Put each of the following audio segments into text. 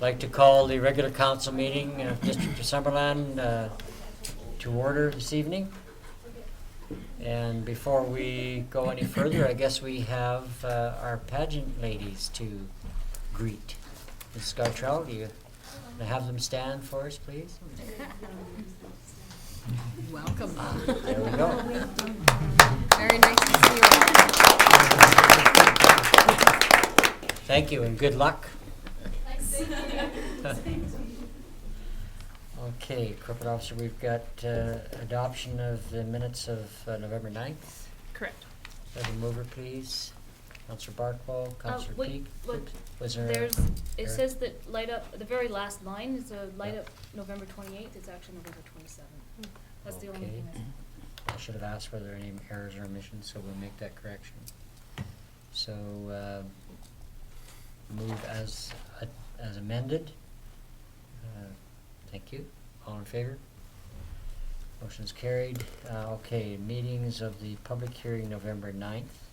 like to call the regular council meeting of District of Summerland to order this evening. And before we go any further, I guess we have our pageant ladies to greet. Ms. Gartrell, do you have them stand for us, please? Welcome. There we go. Very nice to see you all. Thank you and good luck. Okay, Corporate Officer, we've got adoption of the minutes of November 9th. Correct. Have a mover, please. Councillor Barkwell, Councillor wait, Peak. look, Was there it says that light up, the very last line is a light up November 28th, it's actually November 27th. That's the only Okay. thing I should have asked whether there are any errors or omissions, so we'll make that correction. So, move as amended. Thank you. All in favor? Motion's carried. Okay, meetings of the public hearing November 9th.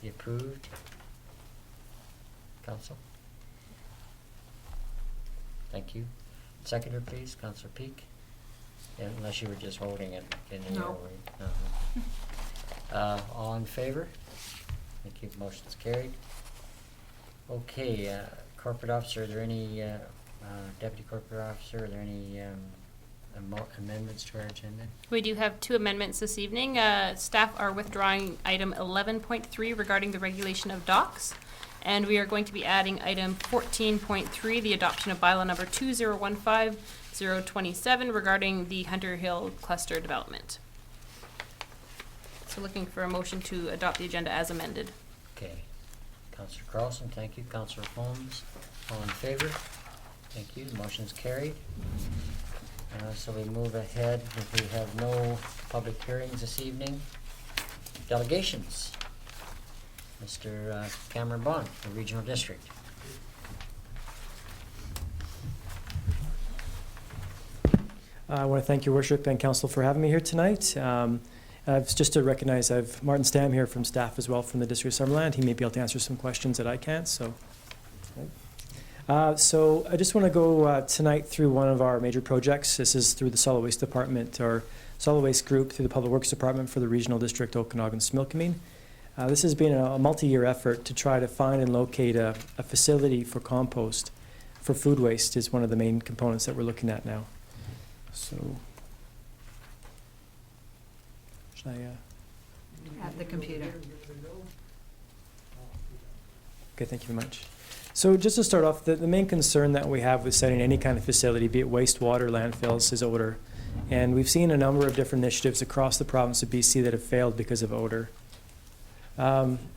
Be approved. Council? Thank you. Seconder, please. Councillor Peak. Yeah, unless you were just holding it. No. All in favor? Thank you. Motion's carried. Okay, Corporate Officer, are there any, Deputy Corporate Officer, are there any amendments to our agenda? We do have two amendments this evening. Staff are withdrawing item 11.3 regarding the regulation of docks. And we are going to be adding item 14.3, the adoption of bylaw number 2015-027 regarding the Hunter Hill cluster development. So looking for a motion to adopt the agenda as amended. Okay. Councillor Carlson, thank you. Councillor Holmes, all in favor? Thank you. Motion's carried. So we move ahead. If we have no public hearings this evening. Delegations. Mr. Cameron Bond, the Regional District. I want to thank your worship and council for having me here tonight. Just to recognize, I've Martin Stam here from staff as well from the District of Summerland. He may be able to answer some questions that I can't. So I just want to go tonight through one of our major projects. This is through the Solid Waste Department, or Solid Waste Group, through the Public Works Department for the Regional District Okanagan-Smilkameen. This has been a multi-year effort to try to find and locate a facility for compost for food waste is one of the main components that we're looking at now. So, should I? At the computer. Okay, thank you very much. So just to start off, the main concern that we have with setting any kind of facility, be it wastewater, landfills, is odor. And we've seen a number of different initiatives across the province of BC that have failed because of odor.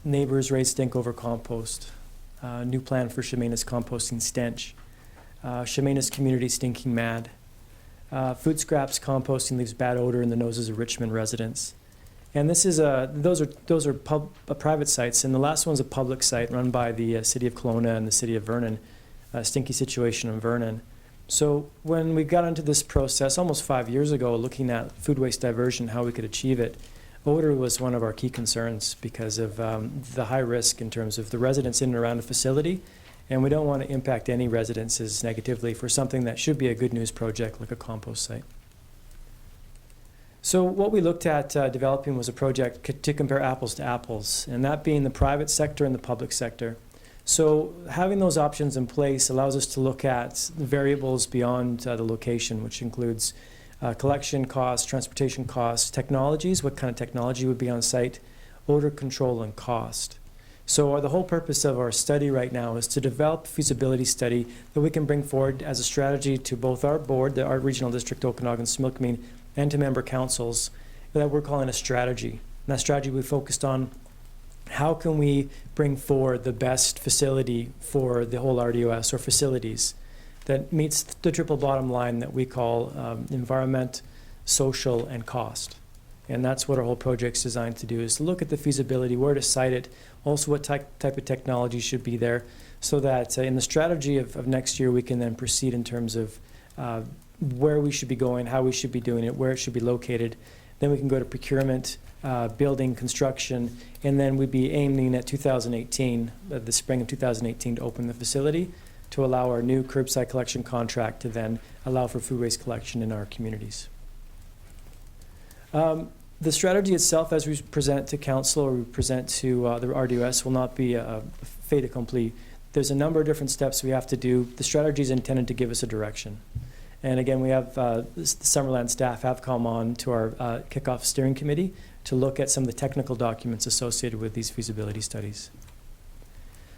Neighbors raise stink over compost. New plan for Chemainus composting stench. Chemainus community stinking mad. Food scraps composting leaves bad odor in the noses of Richmond residents. And this is those are private sites, and the last one's a public site run by the City of Kelowna and the City of Vernon. Stinky situation in Vernon. So when we got into this process almost 5 years ago, looking at food waste diversion, how we could achieve it, odor was one of our key concerns because of the high risk in terms of the residents in and around the facility, and we don't want to impact any residences negatively for something that should be a good news project like a compost site. So what we looked at developing was a project to compare apples to apples, and that being the private sector and the public sector. So having those options in place allows us to look at the variables beyond the location, which includes collection costs, transportation costs, technologies, what kind of technology would be on site, odor control, and cost. So the whole purpose of our study right now is to develop a feasibility study that we can bring forward as a strategy to both our board, our Regional District Okanagan-Smilkameen, and to member councils that we're calling a strategy. And that strategy we focused on how can we bring forward the best facility for the whole RDOS, or facilities that meets the triple bottom line that we call environment, social, and cost. And that's what our whole project's designed to do, is to look at the feasibility, where to site it, also what type of technology should be there, so that in the strategy of next year we can then proceed in terms of where we should be going, how we should be doing it, where it should be located. Then we can go to procurement, building, construction, and then we'd be aiming at 2018, the spring of 2018, to open the facility to allow our new curbside collection contract to then allow for food waste collection in our communities. The strategy itself, as we present to council or we present to the RDOS, will not be a fait accompli. There's a number of different steps we have to do. The strategy is intended to give us a direction. And again, we have the Summerland staff have come on to our kickoff steering committee to look at some of the technical documents associated with these feasibility studies.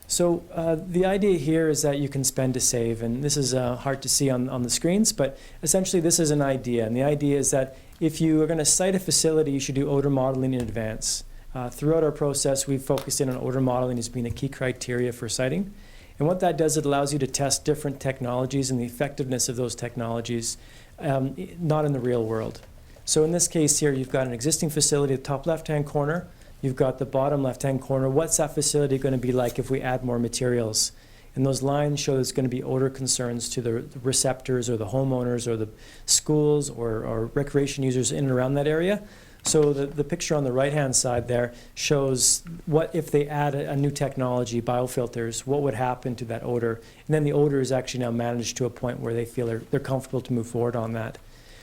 So the idea here is that you can spend to save, and this is hard to see on the screens, but essentially this is an idea. And the idea is that if you are going to site a facility, you should do odor modeling in advance. Throughout our process, we've focused in on odor modeling as being a key criteria for siting. And what that does, it allows you to test different technologies and the effectiveness of those technologies, not in the real world. So in this case here, you've got an existing facility at the top left-hand corner. You've got the bottom left-hand corner. What's that facility going to be like if we add more materials? And those lines show there's going to be odor concerns to the receptors or the homeowners or the schools or recreation users in and around that area. So the picture on the right-hand side there shows what if they add a new technology, biofilters, what would happen to that odor. And then the odor is actually now managed to a point where they feel they're comfortable to move forward on that.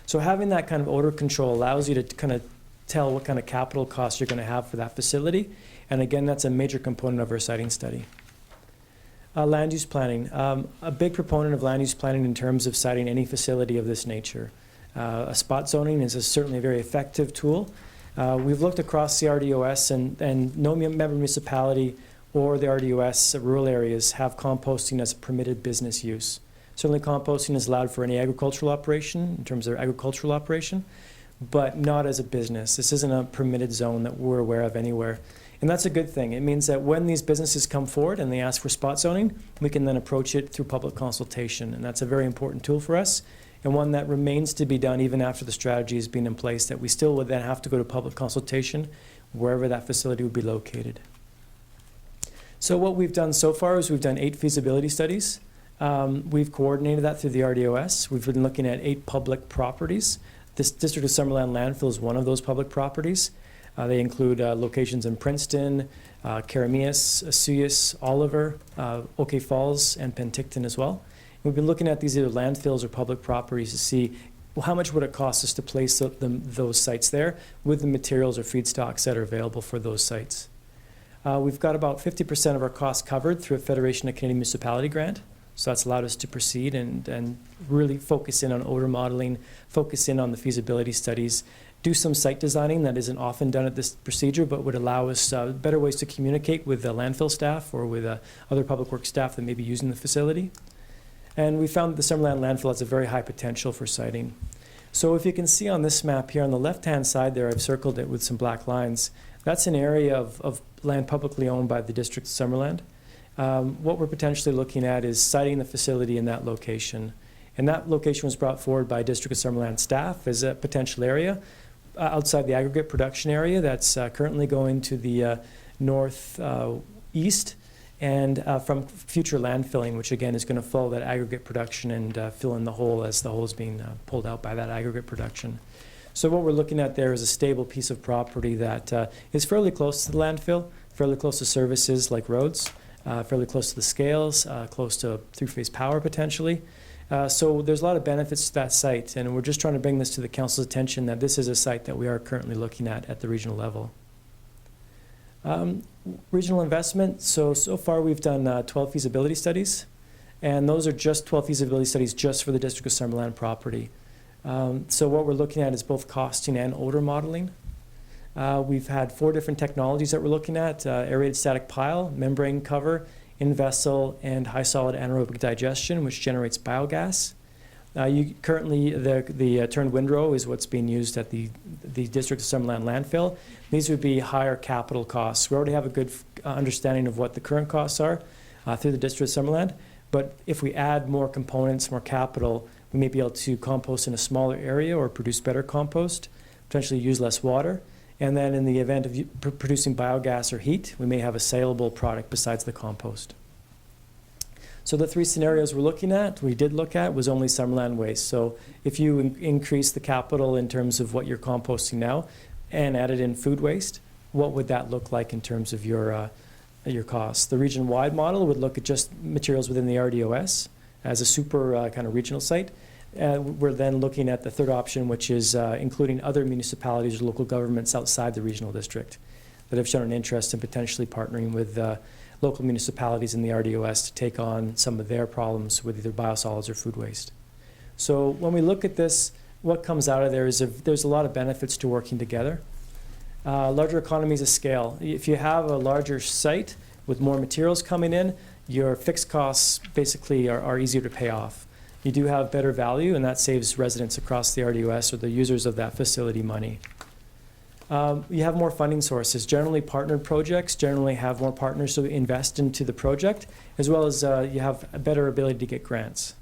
So having that kind of odor control allows you to kind of tell what kind of capital costs you're going to have for that facility. And again, that's a major component of our siting study. Land use planning. A big proponent of land use planning in terms of siting any facility of this nature. A spot zoning is certainly a very effective tool. We've looked across the RDOS and no member municipality or the RDOS rural areas have composting as a permitted business use. Certainly composting is allowed for any agricultural operation in terms of agricultural operation, but not as a business. This isn't a permitted zone that we're aware of anywhere. And that's a good thing. It means that when these businesses come forward and they ask for spot zoning, we can then approach it through public consultation. And that's a very important tool for us, and one that remains to be done even after the strategy has been in place, that we still would then have to go to public consultation wherever that facility would be located. So what we've done so far is we've done 8 feasibility studies. We've coordinated that through the RDOS. We've been looking at 8 public properties. This District of Summerland landfill is one of those public properties. They include locations in Princeton, Karamias, Suyas, Oliver, Oakey Falls, and Penticton as well. We've been looking at these either landfills or public properties to see, well, how much would it cost us to place those sites there with the materials or feedstocks that are available for those sites. We've got about 50% of our costs covered through a Federation of Canadian Municipality grant. So that's allowed us to proceed and really focus in on odor modeling, focus in on the feasibility studies, do some site designing that isn't often done at this procedure, but would allow us better ways to communicate with the landfill staff or with other public works staff that may be using the facility. And we found that the Summerland landfill has a very high potential for siting. So if you can see on this map here on the left-hand side there, I've circled it with some black lines. That's an area of land publicly owned by the District of Summerland. What we're potentially looking at is siting the facility in that location. And that location was brought forward by District of Summerland staff as a potential area outside the aggregate production area that's currently going to the northeast and from future landfilling, which again is going to follow that aggregate production and fill in the hole as the hole is being pulled out by that aggregate production. So what we're looking at there is a stable piece of property that is fairly close to the landfill, fairly close to services like roads, fairly close to the scales, close to three-phase power potentially. So there's a lot of benefits to that site, and we're just trying to bring this to the council's attention that this is a site that we are currently looking at the regional level. Regional investment, so far we've done 12 feasibility studies, and those are just 12 feasibility studies just for the District of Summerland property. So what we're looking at is both costing and odor modeling. We've had 4 different technologies that we're looking at: aerated static pile, membrane cover, in-vessel, and high solid anaerobic digestion, which generates biogas. Currently, the turned windrow is what's being used at the District of Summerland landfill. These would be higher capital costs. We already have a good understanding of what the current costs are through the District of Summerland, but if we add more components, more capital, we may be able to compost in a smaller area or produce better compost, potentially use less water. And then in the event of producing biogas or heat, we may have a saleable product besides the compost. So the 3 scenarios we did look at, was only Summerland waste. So if you increase the capital in terms of what you're composting now and added in food waste, what would that look like in terms of your your costs. The region-wide model would look at just materials within the RDOS as a super kind of regional site. We're then looking at the third option, which is including other municipalities or local governments outside the regional district that have shown an interest in potentially partnering with local municipalities in the RDOS to take on some of their problems with either biosolids or food waste. So when we look at this, what comes out of there is there's a lot of benefits to working together. Larger economies of scale. If you have a larger site with more materials coming in, your fixed costs basically are easier to pay off. You do have better value, and that saves residents across the RDOS or the users of that facility money. You have more funding sources. Generally, partnered projects generally have more partners to invest into the project, as well as you have a better ability to get grants.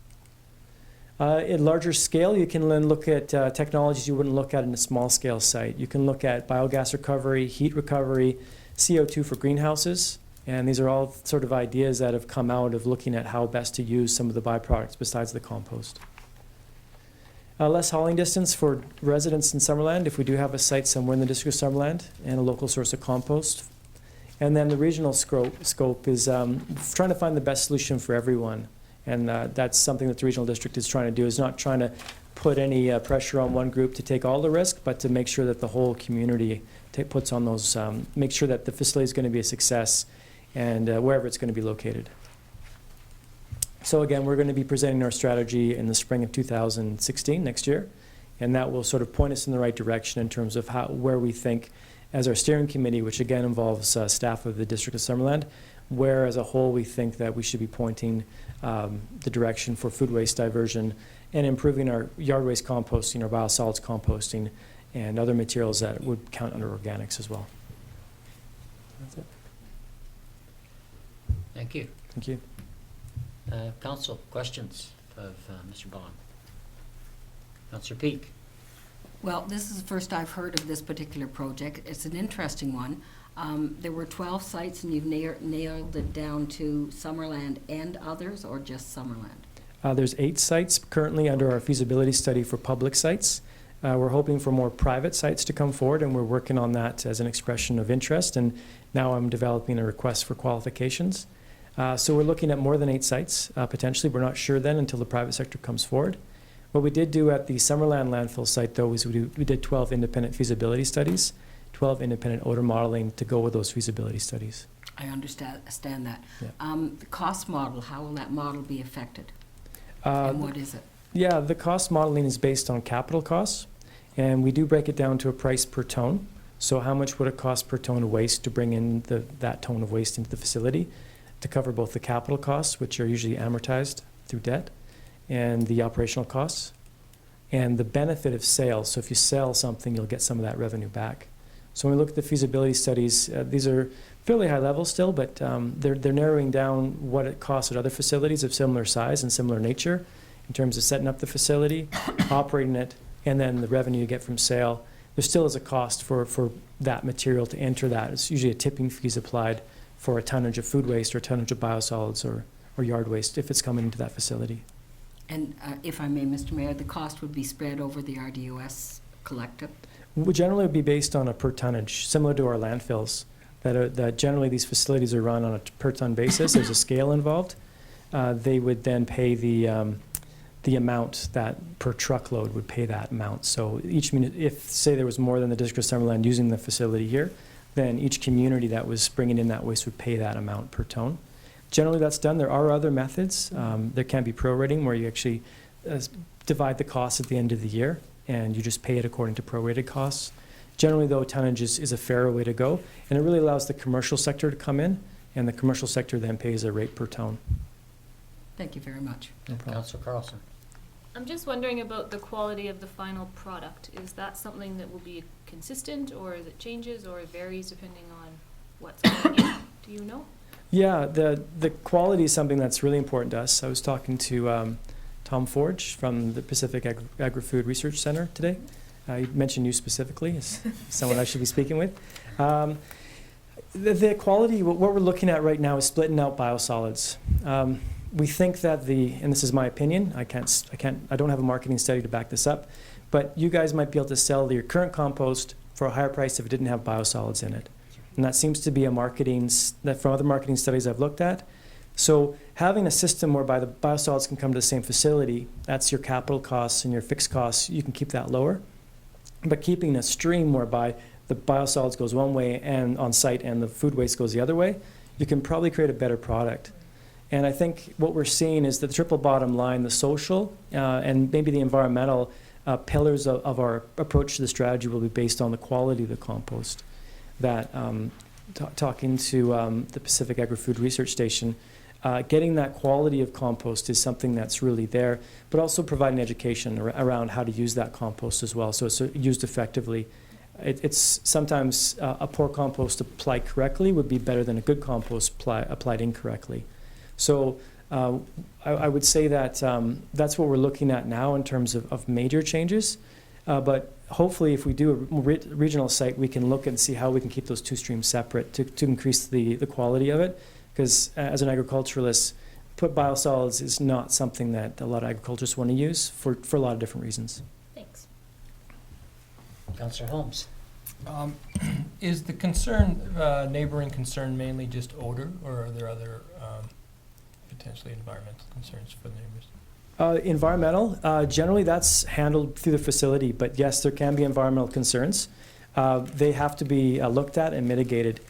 At larger scale, you can then look at technologies you wouldn't look at in a small scale site. You can look at biogas recovery, heat recovery, CO2 for greenhouses, and these are all sort of ideas that have come out of looking at how best to use some of the byproducts besides the compost. Less hauling distance for residents in Summerland if we do have a site somewhere in the district of Summerland and a local source of compost. And then the regional scope is trying to find the best solution for everyone. And that's something that the regional district is trying to do, is not trying to put any pressure on one group to take all the risk, but to make sure that the whole community puts on those, make sure that the facility is going to be a success and wherever it's going to be located. So again, we're going to be presenting our strategy in the spring of 2016, next year, and that will sort of point us in the right direction in terms of where we think, as our steering committee, which again involves staff of the District of Summerland, where as a whole we think that we should be pointing the direction for food waste diversion and improving our yard waste composting, our biosolids composting, and other materials that would count under organics as well. That's it. Thank you. Thank you. Council, questions of Mr. Bond? Councillor Peak. Well, this is the first I've heard of this particular project. It's an interesting one. There were 12 sites, and you've nailed it down to Summerland and others, or just Summerland? There's 8 sites currently under our feasibility study for public sites. We're hoping for more private sites to come forward, and we're working on that as an expression of interest, and now I'm developing a request for qualifications. So we're looking at more than 8 sites, potentially. We're not sure then until the private sector comes forward. What we did do at the Summerland landfill site, though, is we did 12 independent feasibility studies, 12 independent odor modeling to go with those feasibility studies. I understand that. Yeah. The cost model, how will that model be affected? And what is it? Yeah, the cost modeling is based on capital costs, and we do break it down to a price per ton. So how much would it cost per ton of waste to bring in that ton of waste into the facility to cover both the capital costs, which are usually amortized through debt, and the operational costs, and the benefit of sales. So if you sell something, you'll get some of that revenue back. So when we look at the feasibility studies, these are fairly high level still, but they're narrowing down what it costs at other facilities of similar size and similar nature in terms of setting up the facility, operating it, and then the revenue you get from sale. There still is a cost for that material to enter that. It's usually a tipping fees applied for a tonnage of food waste or a tonnage of biosolids or yard waste if it's coming into that facility. And if I may, Mr. Mayor, the cost would be spread over the RDOS collective? Would generally be based on a per tonnage, similar to our landfills. That generally these facilities are run on a per ton basis. There's a scale involved. They would then pay the amount that per truckload would pay that amount. So if say there was more than the District of Summerland using the facility here, then each community that was bringing in that waste would pay that amount per ton. Generally that's done. There are other methods. There can be prorating where you actually divide the costs at the end of the year and you just pay it according to prorated costs. Generally though, tonnage is a fairer way to go, and it really allows the commercial sector to come in, and the commercial sector then pays a rate per ton. Thank you very much. No problem. Councillor Carlson. I'm just wondering about the quality of the final product. Is that something that will be consistent, or is it changes, or it varies depending on what's going in? Do you know? Yeah, the quality is something that's really important to us. I was talking to Tom Forge from the Pacific Agri-Food Research Center today. He mentioned you specifically as someone I should be speaking with. The quality, what we're looking at right now is splitting out biosolids. We think that and this is my opinion, I don't have a marketing study to back this up, but you guys might be able to sell your current compost for a higher price if it didn't have biosolids in it. And that seems to be that from other marketing studies I've looked at. So having a system whereby the biosolids can come to the same facility, that's your capital costs and your fixed costs, you can keep that lower. But keeping a stream whereby the biosolids goes one way and on site and the food waste goes the other way, you can probably create a better product. And I think what we're seeing is that the triple bottom line, the social and maybe the environmental pillars of our approach to the strategy will be based on the quality of the compost. That talking to the Pacific Agri-Food Research Station, getting that quality of compost is something that's really there, but also providing education around how to use that compost as well, so it's used effectively. It's sometimes a poor compost applied correctly would be better than a good compost applied incorrectly. So I would say that that's what we're looking at now in terms of major changes, but hopefully if we do a regional site, we can look and see how we can keep those two streams separate to increase the quality of it. Because as an agriculturalist, biosolids is not something that a lot of agriculturists want to use for a lot of different reasons. Thanks. Councillor Holmes. Is the neighboring concern mainly just odor, or are there other potentially environmental concerns for the neighbors? Environmental, generally that's handled through the facility, but yes, there can be environmental concerns. They have to be looked at and mitigated.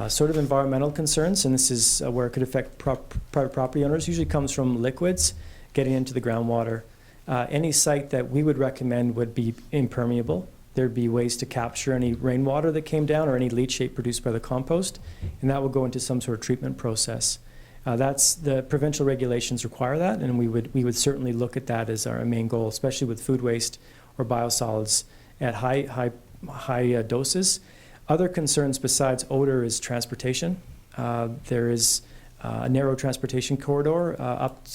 Sort of environmental concerns, and this is where it could affect private property owners, usually comes from liquids getting into the groundwater. Any site that we would recommend would be impermeable. There'd be ways to capture any rainwater that came down or any leachate produced by the compost, and that will go into some sort of treatment process. That's the provincial regulations require that, and we would certainly look at that as our main goal, especially with food waste or biosolids at high doses. Other concerns besides odor is transportation. There is a narrow transportation corridor up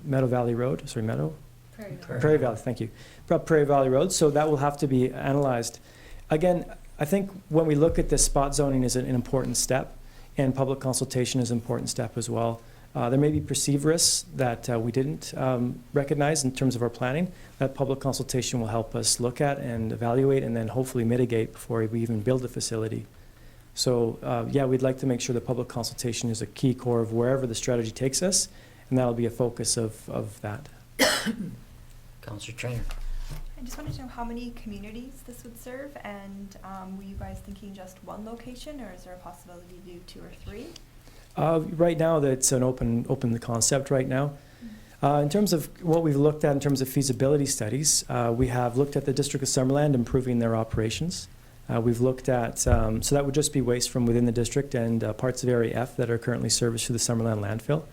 Meadow Valley Road. Sorry, Meadow? Prairie Valley, thank you. Up Prairie Valley Road, so that will have to be analyzed. Again, I think when we look at this, spot zoning is an important step, and public consultation is an important step as well. There may be perceived risks that we didn't recognize in terms of our planning. That public consultation will help us look at and evaluate and then hopefully mitigate before we even build the facility. So yeah, we'd like to make sure the public consultation is a key core of wherever the strategy takes us, and that'll be a focus of that. Councillor Trainer. I just wanted to know how many communities this would serve, and were you guys thinking just one location, or is there a possibility to do 2 or 3? Right now, that's an open concept right now. In terms of what we've looked at in terms of feasibility studies, we have looked at the District of Summerland improving their operations. We've looked at, so that would just be waste from within the district and parts of Area F that are currently serviced through the Summerland landfill.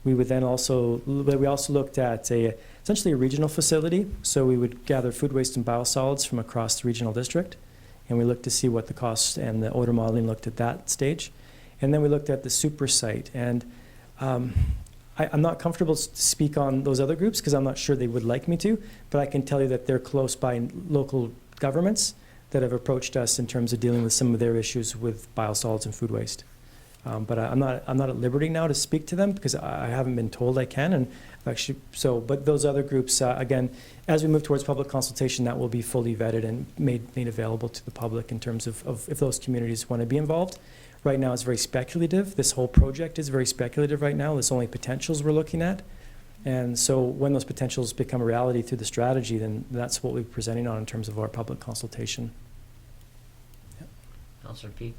We also looked at essentially a regional facility, so we would gather food waste and biosolids from across the regional district, and we looked to see what the cost and the odor modeling looked at that stage. And then we looked at the super site, and I'm not comfortable to speak on those other groups because I'm not sure they would like me to, but I can tell you that they're close by local governments that have approached us in terms of dealing with some of their issues with biosolids and food waste. But I'm not at liberty now to speak to them because I haven't been told I can, and actually but those other groups, again, as we move towards public consultation, that will be fully vetted and made available to the public in terms of if those communities want to be involved. Right now it's very speculative. This whole project is very speculative right now. There's only potentials we're looking at. And so when those potentials become a reality through the strategy, then that's what we're presenting on in terms of our public consultation. Yeah. Councillor Peak.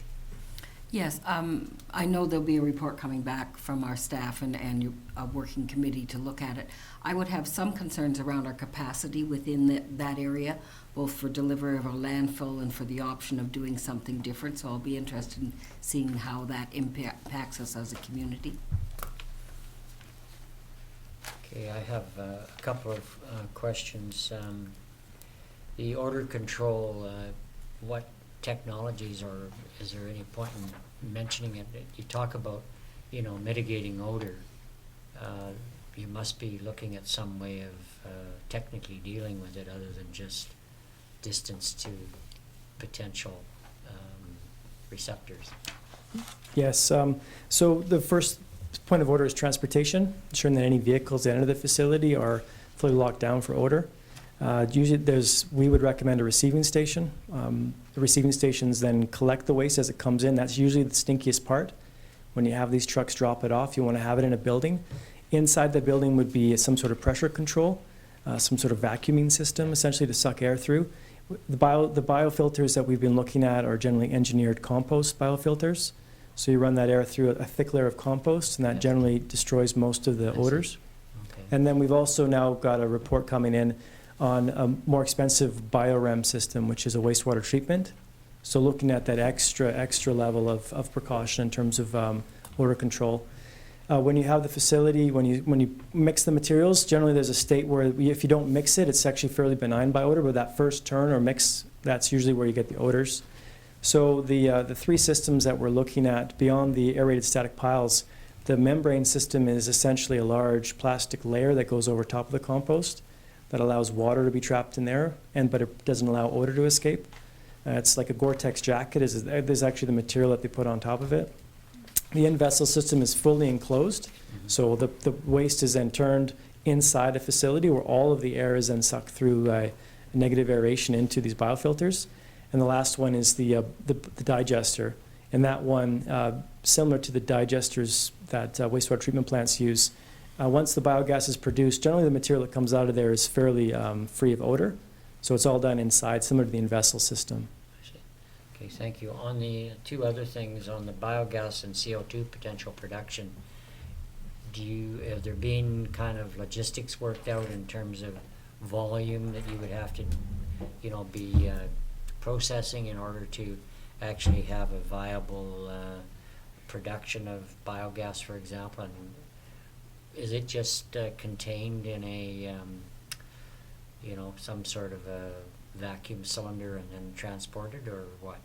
Yes, I know there'll be a report coming back from our staff and a working committee to look at it. I would have some concerns around our capacity within that area, both for delivery of our landfill and for the option of doing something different. So I'll be interested in seeing how that impacts us as a community. Okay, I have a couple of questions. The odor control, what technologies, or is there any point in mentioning it? You talk about, mitigating odor. You must be looking at some way of technically dealing with it other than just distance to potential receptors. Yes, so the first point of order is transportation, ensuring that any vehicles that enter the facility are fully locked down for odor. Usually we would recommend a receiving station. The receiving stations then collect the waste as it comes in. That's usually the stinkiest part. When you have these trucks drop it off, you want to have it in a building. Inside the building would be some sort of pressure control, some sort of vacuuming system, essentially to suck air through. The biofilters that we've been looking at are generally engineered compost biofilters. So you run that air through a thick layer of compost, and that generally destroys most of the odors. Okay. And then we've also now got a report coming in on a more expensive biorem system, which is a wastewater treatment. So looking at that extra level of precaution in terms of odor control. When you have the facility, when you mix the materials, generally there's a state where if you don't mix it, it's actually fairly benign by odor, but that first turn or mix, that's usually where you get the odors. So the three systems that we're looking at, beyond the aerated static piles, the membrane system is essentially a large plastic layer that goes over top of the compost that allows water to be trapped in there, but it doesn't allow odor to escape. It's like a Gore-Tex jacket is actually the material that they put on top of it. The in-vessel system is fully enclosed, so the waste is then turned inside a facility where all of the air is then sucked through negative aeration into these biofilters. And the last one is the digester. And that one, similar to the digesters that wastewater treatment plants use, once the biogas is produced, generally the material that comes out of there is fairly free of odor. So it's all done inside, similar to the in-vessel system. Okay, thank you. On the two other things, on the biogas and CO2 potential production, have there been kind of logistics worked out in terms of volume that you would have to, be processing in order to actually have a viable production of biogas, for example? And is it just contained in a, some sort of a vacuum cylinder and then transported, or what?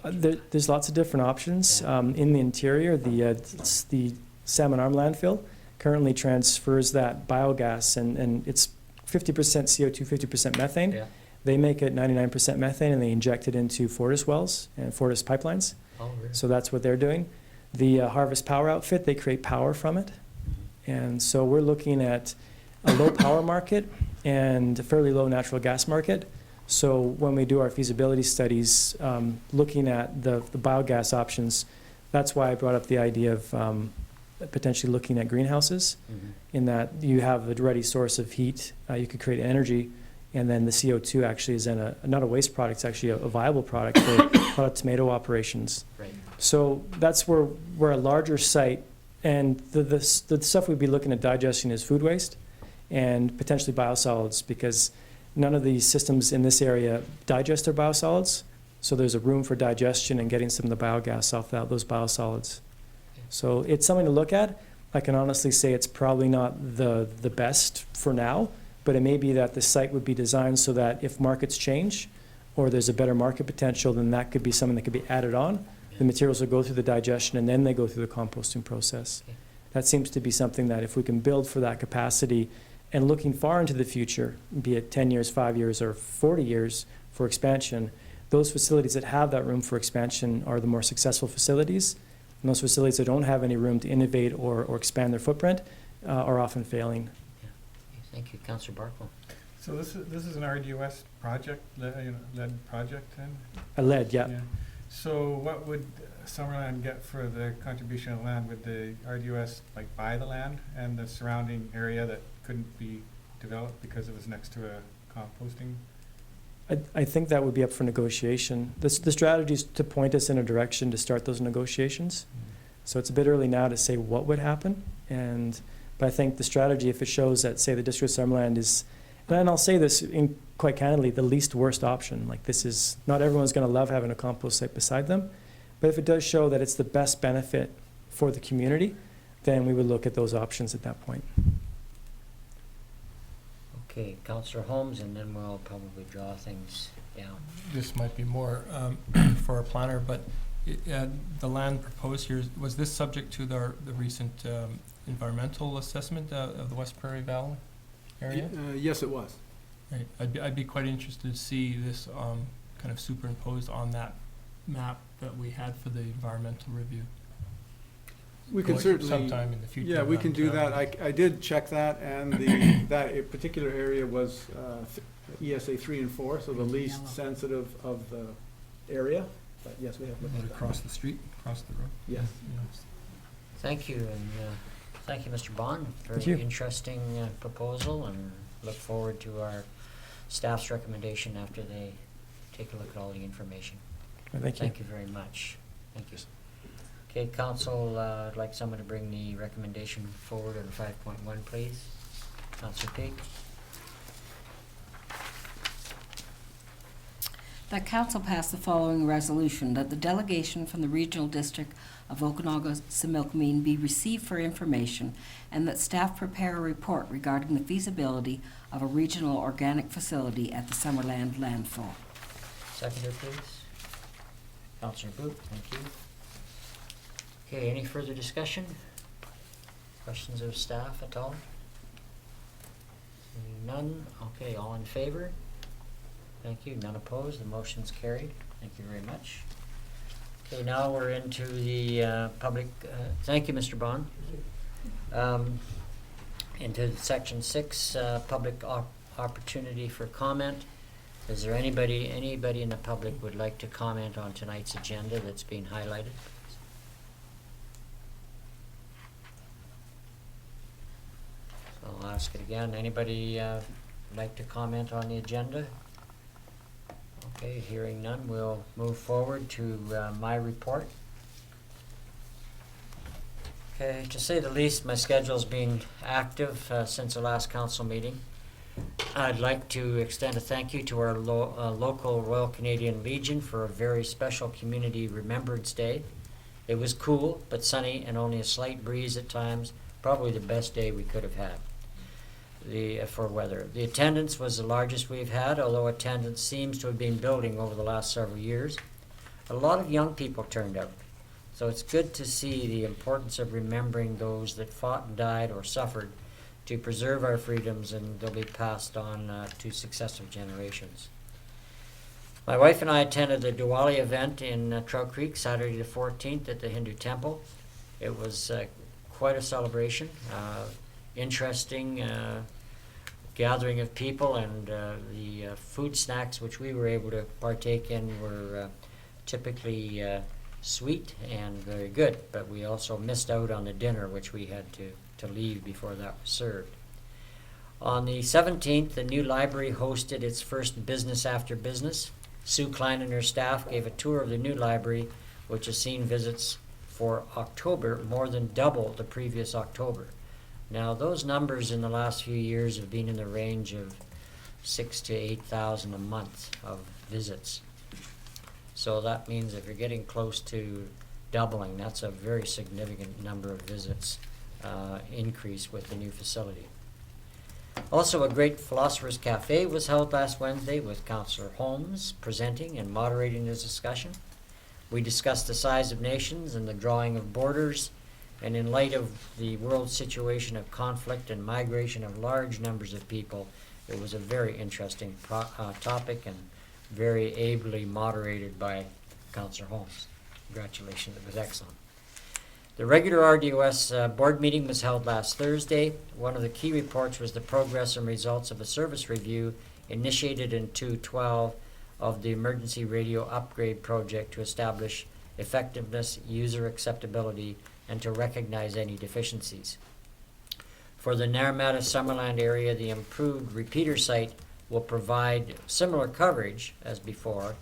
There's lots of different options. Yeah. In the interior, the Salmon Arm landfill currently transfers that biogas, and it's 50% CO2, 50% methane. Yeah. They make it 99% methane, and they inject it into Fortis wells and Fortis pipelines. Oh, really? So that's what they're doing. The Harvest Power outfit, they create power from it. And so we're looking at a low power market and a fairly low natural gas market. So when we do our feasibility studies, looking at the biogas options, that's why I brought up the idea of potentially looking at greenhouses, in that you have a ready source of heat, you could create energy, and then the CO2 actually is not a waste product, it's actually a viable product for a lot of tomato operations. Right. So that's where we're a larger site, and the stuff we'd be looking at digesting is food waste and potentially biosolids, because none of these systems in this area digest their biosolids, so there's a room for digestion and getting some of the biogas off those biosolids. So it's something to look at. I can honestly say it's probably not the best for now, but it may be that the site would be designed so that if markets change or there's a better market potential, then that could be something that could be added on. The materials will go through the digestion and then they go through the composting process. Okay. That seems to be something that if we can build for that capacity, and looking far into the future, be it 10 years, 5 years, or 40 years for expansion, those facilities that have that room for expansion are the more successful facilities. And those facilities that don't have any room to innovate or expand their footprint are often failing. Yeah. Okay, thank you. Councillor Barkle. So this is an RDOS project, led project then? A lead, yeah. So what would Summerland get for the contribution of land? Would the RDOS buy the land and the surrounding area that couldn't be developed because it was next to a composting? I think that would be up for negotiation. The strategy is to point us in a direction to start those negotiations. So it's a bit early now to say what would happen. But I think the strategy, if it shows that, say, the District of Summerland is, and I'll say this quite candidly, the least worst option. This is, not everyone's going to love having a compost site beside them. But if it does show that it's the best benefit for the community, then we would look at those options at that point. Okay, Councillor Holmes, and then we'll probably draw things down. This might be more for a planner, but the land proposed here, was this subject to the recent environmental assessment of the West Prairie Valley area? Yes, it was. Right. I'd be quite interested to see this kind of superimposed on that map that we had for the environmental review. We can going certainly. sometime in the future. Yeah, we can around do town. that. I did check that, and that particular area was ESA 3 and 4, so the least Yellow. sensitive of the area. But yes, we have looked Right at that. across the street, across the road. Yes. Thank you, and thank you, Mr. Bond. Thank Very you. interesting proposal, and look forward to our staff's recommendation after they take a look at all the information. Thank you. Thank you very much. Thank you. Okay, council, I'd like someone to bring the recommendation forward on 5.1, please. Councilor Peak. That council passed the following resolution, that the delegation from the Regional District of Okanagan-Similkameen be received for information, and that staff prepare a report regarding the feasibility of a regional organic facility at the Summerland landfill. Seconder, please. Councilor Booth, thank you. Okay, any further discussion? Questions of staff at all? Seeing none, okay, all in favor? Thank you, none opposed, the motion's carried. Thank you very much. Okay, now we're into the public, thank you, Mr. Bond. Into section 6, public opportunity for comment. Is there anybody in the public would like to comment on tonight's agenda that's being highlighted? So I'll ask it again. Anybody like to comment on the agenda? Okay, hearing none, we'll move forward to my report. Okay, to say the least, my schedule's been active since the last council meeting. I'd like to extend a thank you to our local Royal Canadian Legion for a very special Community Remembrance Day. It was cool but sunny and only a slight breeze at times, probably the best day we could have had for weather. The attendance was the largest we've had, although attendance seems to have been building over the last several years. A lot of young people turned out, so it's good to see the importance of remembering those that fought and died or suffered to preserve our freedoms, and they'll be passed on to successive generations. My wife and I attended the Diwali event in Trout Creek Saturday the 14th at the Hindu temple. It was quite a celebration, interesting gathering of people, and the food snacks which we were able to partake in were typically sweet and very good, but we also missed out on the dinner, which we had to leave before that was served. On the 17th, the new library hosted its first Business After Business. Sue Klein and her staff gave a tour of the new library, which has seen visits for October more than double the previous October. Now, those numbers in the last few years have been in the range of 6,000 to 8,000 a month of visits. So that means if you're getting close to doubling, that's a very significant number of visits increase with the new facility. Also, a great Philosopher's Cafe was held last Wednesday with Councillor Holmes presenting and moderating the discussion. We discussed the size of nations and the drawing of borders, and in light of the world situation of conflict and migration of large numbers of people, it was a very interesting topic and very ably moderated by Councillor Holmes. Congratulations, it was excellent. The regular RDOS board meeting was held last Thursday. One of the key reports was the progress and results of a service review initiated in 2012 of the emergency radio upgrade project to establish effectiveness, user acceptability, and to recognize any deficiencies. For the Naramata Summerland area, the improved repeater site will provide similar coverage as before,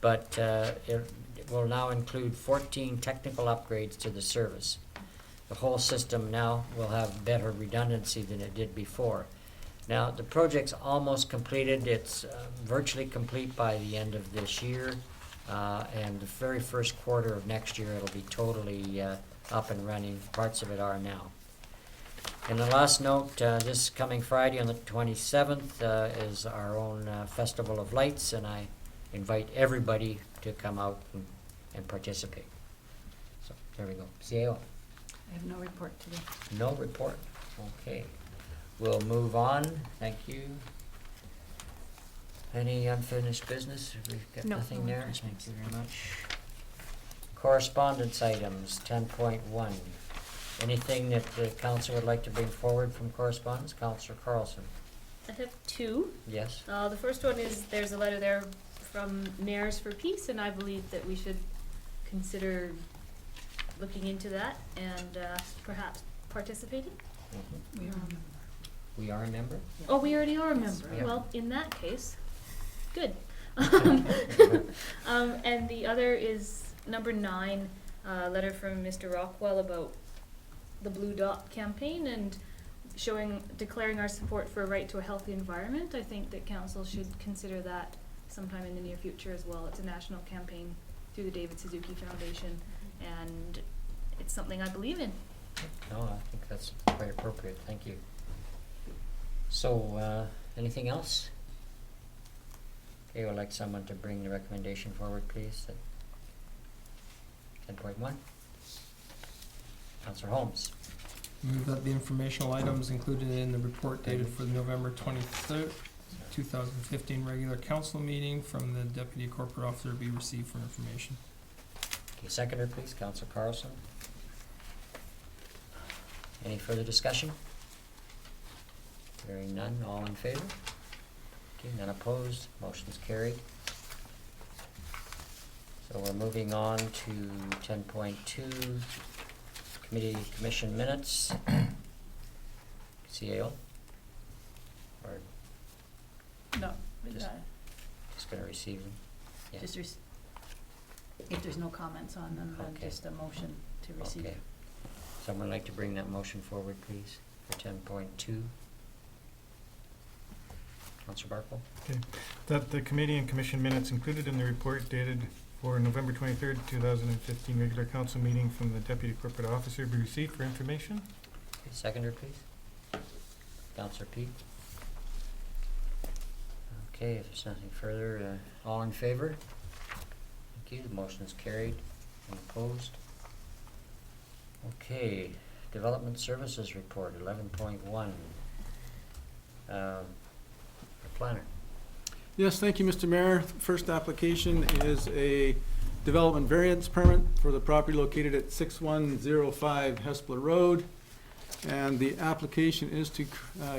but it will now include 14 technical upgrades to the service. The whole system now will have better redundancy than it did before. Now, the project's almost completed. It's virtually complete by the end of this year, and the very first quarter of next year it'll be totally up and running. Parts of it are now. And the last note, this coming Friday on the 27th is our own Festival of Lights, and I invite everybody to come out and participate. So, there we go. CAO. I have no report today. No report. Okay. We'll move on. Thank you. Any unfinished business? We've got No, nothing no there. unfinished Thank you very much. Correspondence items, 10.1. Anything that the council would like to bring forward from correspondence? Councillor Carlson? I have two. Yes? The first one is there's a letter there from Mayors for Peace, and I believe that we should consider looking into that and perhaps participating. Mhm. We are a member? Oh, we already are a member. Yeah. Well, in that case, good. And the other is number 9, a letter from Mr. Rockwell about the Blue Dot campaign and declaring our support for a right to a healthy environment. I think that council should consider that sometime in the near future as well. It's a national campaign through the David Suzuki Foundation, and it's something I believe in. No, I think that's quite appropriate, thank you. So, anything else? Okay, I would like someone to bring the recommendation forward, please, at 10.1. Councillor Holmes. Move that the informational items included in the report dated for the November 23rd, 2015 regular council meeting from the Deputy Corporate Officer be received for information. Okay, seconder, please, Councillor Carlson. Any further discussion? Hearing none, all in favor? Okay, none opposed, motion's carried. So we're moving on to 10.2, committee commission minutes. CAO? Or No, Just- just gonna receive them? Yeah. just if there's no comments on them, then Okay. just a motion to receive. Okay. Someone like to bring that motion forward, please, for 10.2? Councillor Barkle? That the committee and commission minutes included in the report dated for November 23rd, 2015 regular council meeting from the Deputy Corporate Officer be received for information. Okay, seconder, please. Councillor Peak? Okay, if there's nothing further, all in favor? Thank you, the motion is carried. And opposed? Okay, Development Services Report, 11.1. Planner. Yes, thank you, Mr. Mayor. First application is a development variance permit for the property located at 6105 Hespler Road. And the application is to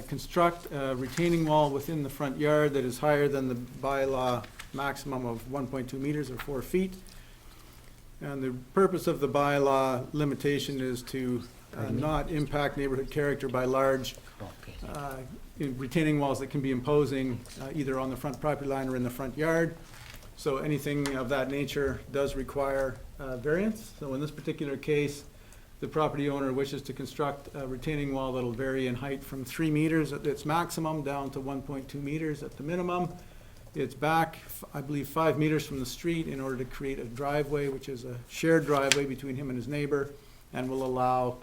construct a retaining wall within the front yard that is higher than the bylaw maximum of 1.2 meters or 4 feet. And the purpose of the bylaw limitation is to not impact neighborhood character by large Okay. retaining walls that can be imposing either on the front property line or in the front yard. So anything of that nature does require variance. So in this particular case, the property owner wishes to construct a retaining wall that'll vary in height from 3 meters at its maximum down to 1.2 meters at the minimum. It's back, I believe, 5 meters from the street in order to create a driveway, which is a shared driveway between him and his neighbor, and will allow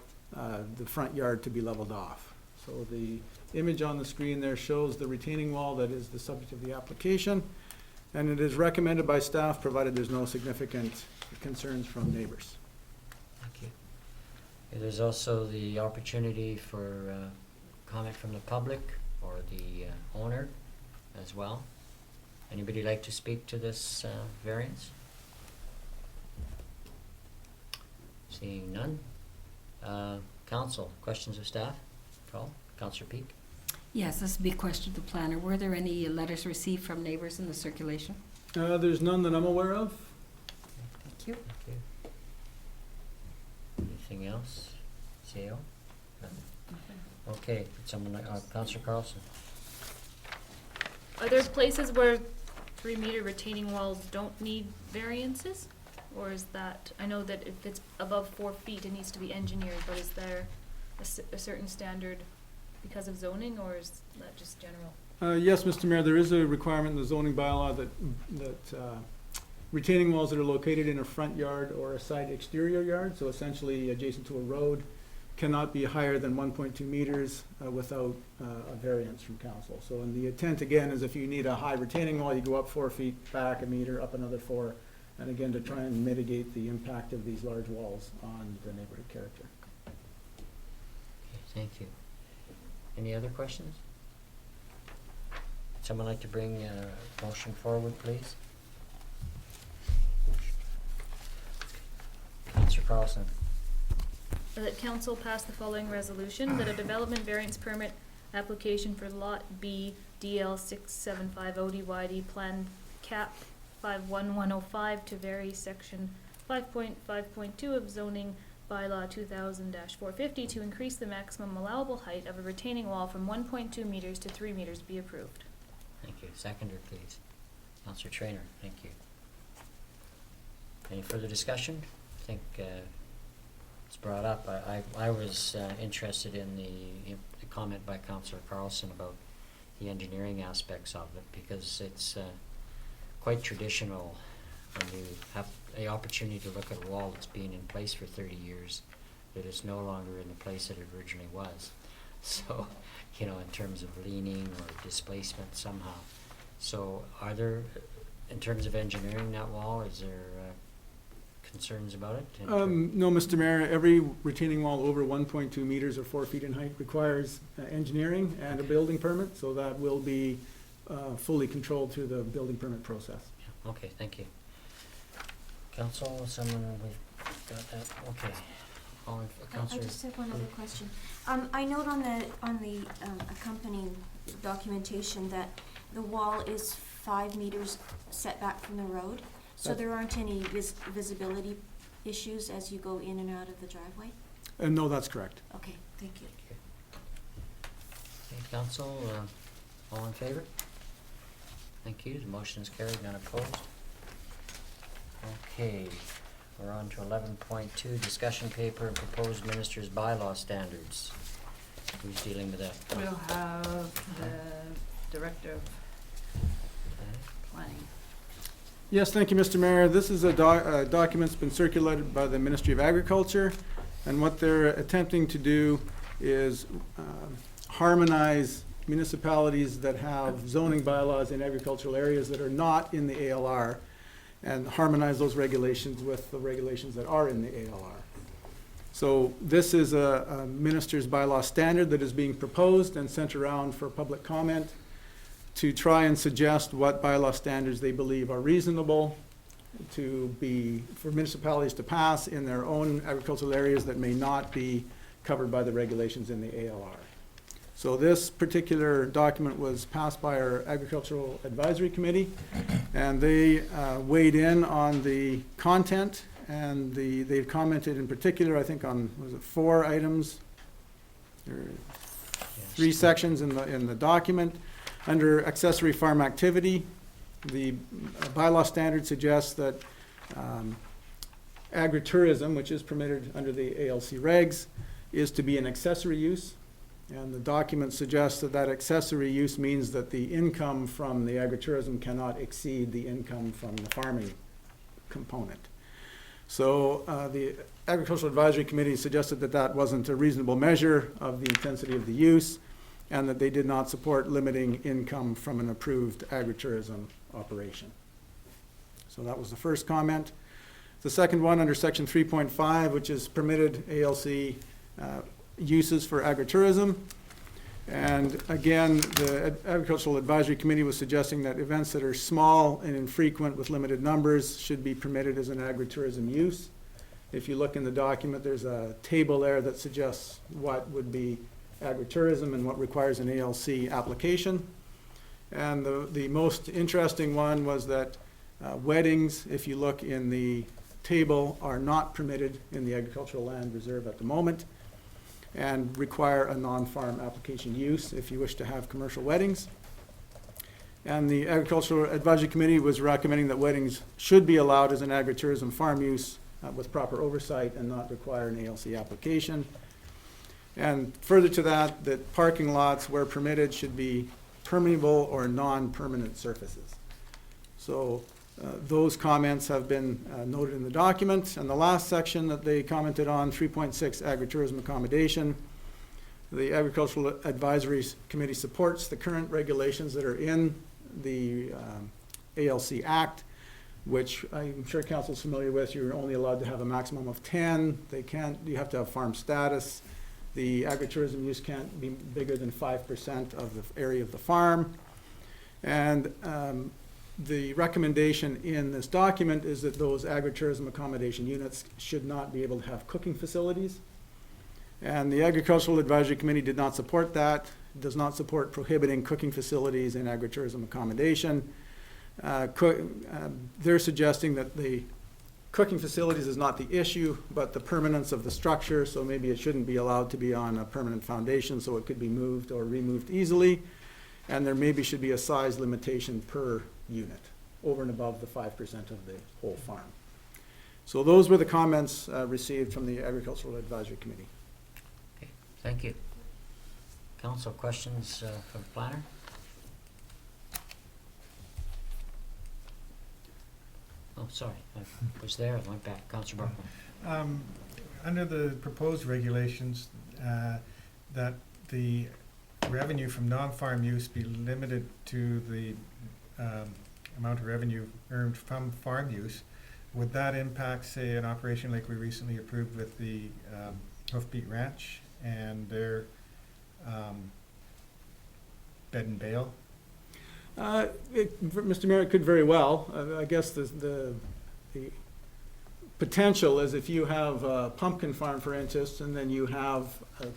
the front yard to be leveled off. So the image on the screen there shows the retaining wall that is the subject of the application, and it is recommended by staff provided there's no significant concerns from neighbors. Thank you. There's also the opportunity for comment from the public or the owner as well. Anybody like to speak to this variance? Seeing none. Council, questions of staff? Call. Councillor Peak? Yes, this would be a question to the planner. Were there any letters received from neighbors in the circulation? There's none that I'm aware of. Thank you. Thank you. Anything else? CAO? None. Okay, would someone like, Councillor Carlson? Are there places where 3-meter retaining walls don't need variances? Or is that, I know that if it's above 4 feet, it needs to be engineered, but is there a certain standard because of zoning, or is that just general? Yes, Mr. Mayor, there is a requirement in the zoning bylaw that retaining walls that are located in a front yard or a side exterior yard, so essentially adjacent to a road, cannot be higher than 1.2 meters without a variance from council. So, and the intent again is if you need a high retaining wall, you go up 4 feet, back a meter, up another 4, and again to try and mitigate the impact of these large walls on the neighborhood character. Okay, thank you. Any other questions? Someone like to bring a motion forward, please? Councillor Carlson? that council pass the following resolution, that a development variance permit application for Lot B DL 6750 DYD Plan Cap 51105 to vary section 5.5.2 of zoning bylaw 2000-450 to increase the maximum allowable height of a retaining wall from 1.2 meters to 3 meters be approved. Thank you. Seconder, please. Councillor Trainer, thank you. Any further discussion? I think it's brought up. I was interested in the comment by Councillor Carlson about the engineering aspects of it, because it's quite traditional when you have the opportunity to look at a wall that's been in place for 30 years, that it's no longer in the place that it originally was. So, you know, in terms of leaning or displacement somehow. So are there, in terms of engineering that wall, is there concerns about it? No, Mr. Mayor, every retaining wall over 1.2 meters or 4 feet in height requires engineering and a building permit, so that will be fully controlled through the building permit process. Yeah, okay, thank you. Council, someone, we've got that, okay. I Councillor. just have one other question. I note on the accompanying documentation that the wall is 5 meters setback from the road, so there aren't any visibility issues as you go in and out of the driveway? No, that's correct. Okay, thank you. Okay, Council, all in favor? Thank you, the motion is carried, none opposed. Okay, we're on to 11.2, discussion paper and proposed minister's bylaw standards. Who's dealing with that? We'll have the Director of Planning. Yes, thank you, Mr. Mayor. This is a document that's been circulated by the Ministry of Agriculture, and what they're attempting to do is harmonize municipalities that have zoning bylaws in agricultural areas that are not in the ALR, and harmonize those regulations with the regulations that are in the ALR. So this is a minister's bylaw standard that is being proposed and sent around for public comment to try and suggest what bylaw standards they believe are reasonable for municipalities to pass in their own agricultural areas that may not be covered by the regulations in the ALR. So this particular document was passed by our Agricultural Advisory Committee, and they weighed in on the content, and they've commented in particular, I think, on, was it 4 items? There are 3 sections in the document. Under accessory farm activity, the bylaw standard suggests that agritourism, which is permitted under the ALC regs, is to be an accessory use. And the document suggests that that accessory use means that the income from the agritourism cannot exceed the income from the farming component. So the Agricultural Advisory Committee suggested that that wasn't a reasonable measure of the intensity of the use, and that they did not support limiting income from an approved agritourism operation. So that was the first comment. The second one, under section 3.5, which is permitted ALC uses for agritourism. And again, the Agricultural Advisory Committee was suggesting that events that are small and infrequent with limited numbers should be permitted as an agritourism use. If you look in the document, there's a table there that suggests what would be agritourism and what requires an ALC application. And the most interesting one was that weddings, if you look in the table, are not permitted in the agricultural land reserve at the moment, and require a non-farm application use if you wish to have commercial weddings. And the Agricultural Advisory Committee was recommending that weddings should be allowed as an agritourism farm use with proper oversight and not require an ALC application. And further to that, that parking lots where permitted should be permeable or non-permanent surfaces. So those comments have been noted in the document. And the last section that they commented on, 3.6 agritourism accommodation, the Agricultural Advisory Committee supports the current regulations that are in the ALC Act, which I'm sure Council's familiar with. You're only allowed to have a maximum of 10. You have to have farm status. The agritourism use can't be bigger than 5% of the area of the farm. And the recommendation in this document is that those agritourism accommodation units should not be able to have cooking facilities. And the Agricultural Advisory Committee did not support that, does not support prohibiting cooking facilities in agritourism accommodation. They're suggesting that the cooking facilities is not the issue, but the permanence of the structure, so maybe it shouldn't be allowed to be on a permanent foundation, so it could be moved or removed easily. And there maybe should be a size limitation per unit, over and above the 5% of the whole farm. So those were the comments received from the Agricultural Advisory Committee. Okay, thank you. Council, questions for the planner? Oh, sorry, I was there, I went back. Councillor Barkman. Under the proposed regulations, that the revenue from non-farm use be limited to the amount of revenue earned from farm use, would that impact, say, an operation like we recently approved with the Hoofbeat Ranch and their bed and bale? Mr. Mayor, it could very well. I guess the potential is if you have a pumpkin farm, for instance, and then you have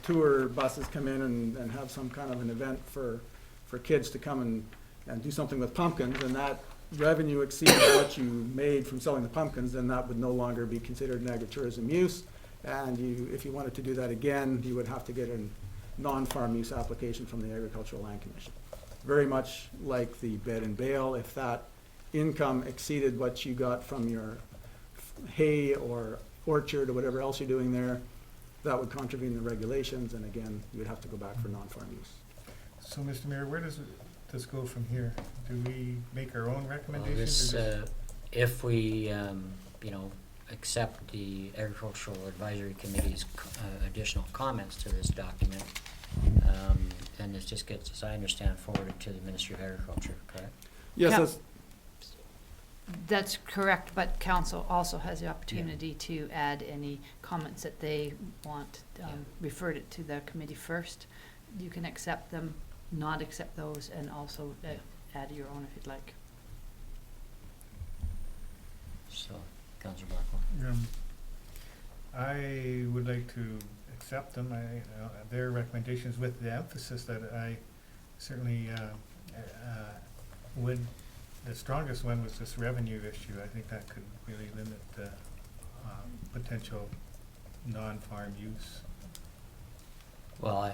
tour buses come in and have some kind of an event for kids to come and do something with pumpkins, and that revenue exceeds what you made from selling the pumpkins, then that would no longer be considered an agritourism use. And if you wanted to do that again, you would have to get a non-farm use application from the Agricultural Land Commission. Very much like the bed and bale, if that income exceeded what you got from your hay or orchard or whatever else you're doing there, that would contravene the regulations, and again, you would have to go back for non-farm use. So, Mr. Mayor, where does this go from here? Do we make our own Well, recommendations? this, if we, accept the Agricultural Advisory Committee's additional comments to this document, and this just gets, as I understand, forwarded to the Ministry of Agriculture, correct? Yes, Yeah. that's That's correct, but council also has the opportunity to add any comments that they want, referred it to the committee first. You can accept them, not accept those, and also add your own if you'd like. So, Councillor Barkman. I would like to accept them, their recommendations, with the emphasis that I certainly would, the strongest one was this revenue issue. I think that could really limit the potential non-farm use. Well, I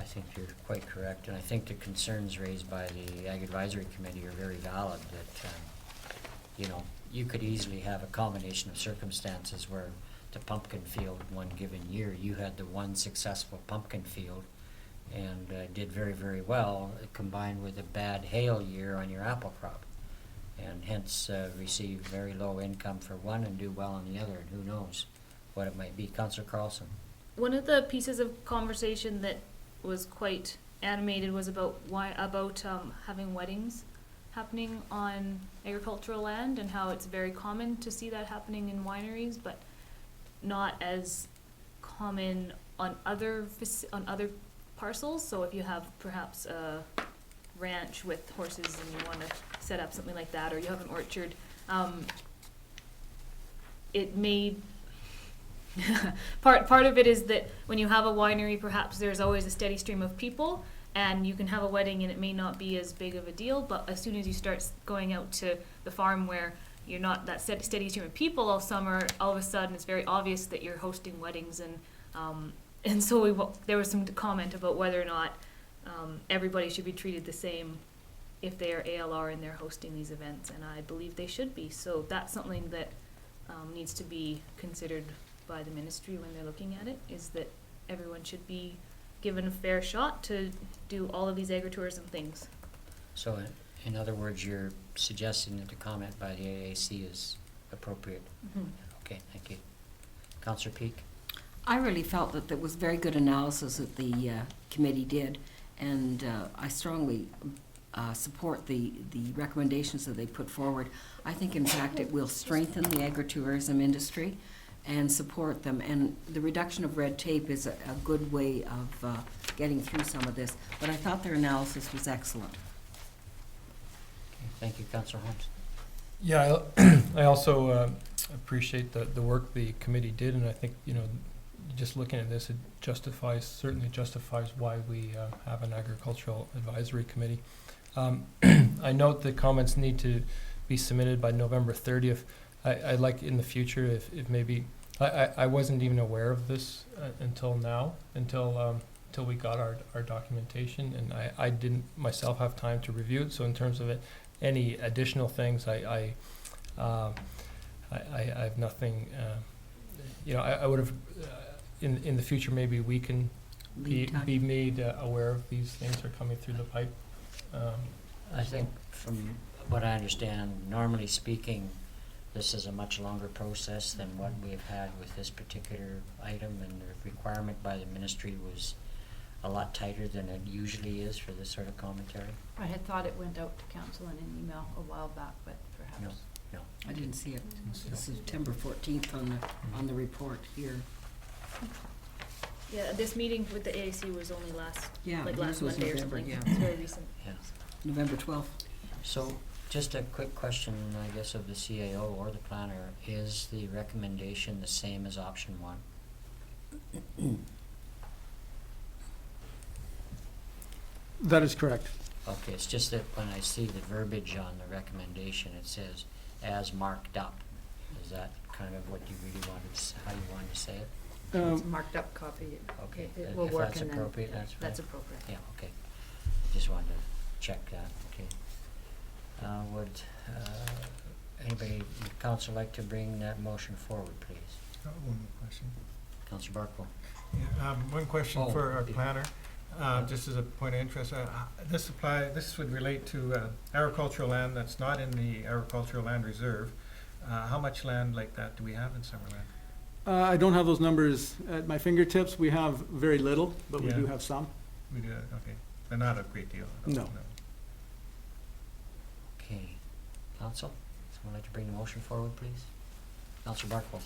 think you're quite correct, and I think the concerns raised by the Ag Advisory Committee are very valid, that, you could easily have a combination of circumstances where the pumpkin field one given year, you had the one successful pumpkin field and did very, very well, combined with a bad hail year on your apple crop, and hence receive very low income for one and do well on the other, and who knows what it might be. Councillor Carlson. One of the pieces of conversation that was quite animated was about having weddings happening on agricultural land, and how it's very common to see that happening in wineries, but not as common on other parcels. So if you have perhaps a ranch with horses and you want to set up something like that, or you have an orchard, it may part of it is that when you have a winery, perhaps there's always a steady stream of people, and you can have a wedding and it may not be as big of a deal, but as soon as you start going out to the farm where you're not that steady stream of people all summer, all of a sudden it's very obvious that you're hosting weddings, and so there was some comment about whether or not everybody should be treated the same if they are ALR and they're hosting these events, and I believe they should be. So that's something that needs to be considered by the ministry when they're looking at it, is that everyone should be given a fair shot to do all of these agritourism things. So, in other words, you're suggesting that the comment by the AAC is appropriate? Mm-hmm. Okay, thank you. Councillor Peak? I really felt that there was very good analysis that the committee did, and I strongly support the recommendations that they put forward. I think, in fact, it will strengthen the agritourism industry and support them, and the reduction of red tape is a good way of getting through some of this. But I thought their analysis was excellent. Okay, thank you. Councillor Holmes? Yeah, I also appreciate the work the committee did, and I think, just looking at this, it certainly justifies why we have an agricultural advisory committee. I note the comments need to be submitted by November 30th. I'd like in the future if maybe, I wasn't even aware of this until now, until we got our documentation, and I didn't myself have time to review it. So in terms of it, any additional things, I have nothing. I would have in the future maybe we can be made aware of these things are coming through the pipe. I think from what I understand, normally speaking, this is a much longer process than what we've had with this particular item, and the requirement by the ministry was a lot tighter than it usually is for this sort of commentary. I had thought it went out to council in an email a while back, but perhaps. No. No. I didn't see it. It's September 14th on the report here. Yeah, this meeting with the AAC was only last Yeah, like yours last was Monday or November, something. yeah. It's very recent. Yeah. November 12th. So, just a quick question, I guess, of the CAO or the planner. Is the recommendation the same as option 1? That is correct. Okay, it's just that when I see the verbiage on the recommendation, it says as marked up. Is that kind of what you really wanted to, how you wanted to say it? It's a marked up copy. Okay, It will if work that's and then, appropriate, yeah, that's fine. that's appropriate. Yeah, okay. Just wanted to check that, okay. Would anybody, would council like to bring that motion forward, please? One more question. Councillor Barkwell. Yeah, one question Oh, for our yeah. planner, just as a point of interest. This would relate to agricultural land that's not in the agricultural land reserve. How much land like that do we have in Summerland? I don't have those numbers at my fingertips. We have very little, but we Yeah. do have some. We do, okay, but not a great deal. No. Okay. Council, someone like to bring the motion forward, please? Councillor Barkwell.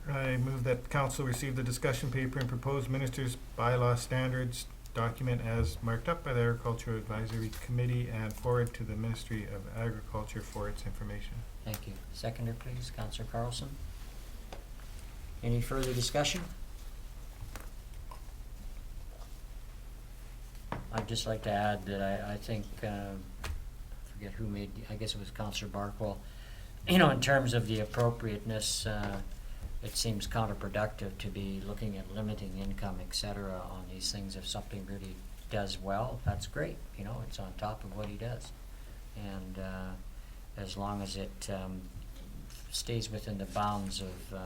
I move that council receive the discussion paper and proposed minister's bylaw standards document as marked up by the Agricultural Advisory Committee and forward to the Ministry of Agriculture for its information. Thank you. Seconder, please, Councillor Carlson. Any further discussion? I'd just like to add that I think, I forget who made, I guess it was Councillor Barkwell, in terms of the appropriateness, it seems counterproductive to be looking at limiting income, et cetera, on these things. If something really does well, that's great, it's on top of what he does. And as long as it stays within the bounds of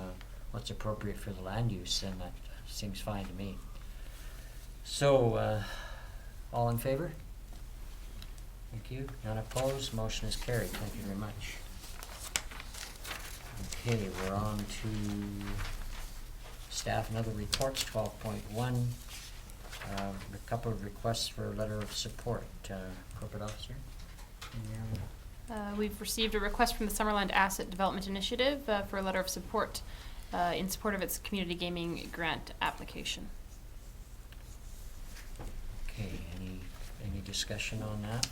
what's appropriate for the land use, then that seems fine to me. So, all in favor? Thank you. None opposed. Motion is carried. Thank you very much. Okay, we're on to staff and other reports, 12.1. A couple of requests for a letter of support. Corporate officer? We've received a request from the Summerland Asset Development Initiative for a letter of support in support of its community gaming grant application. Okay, any discussion on that?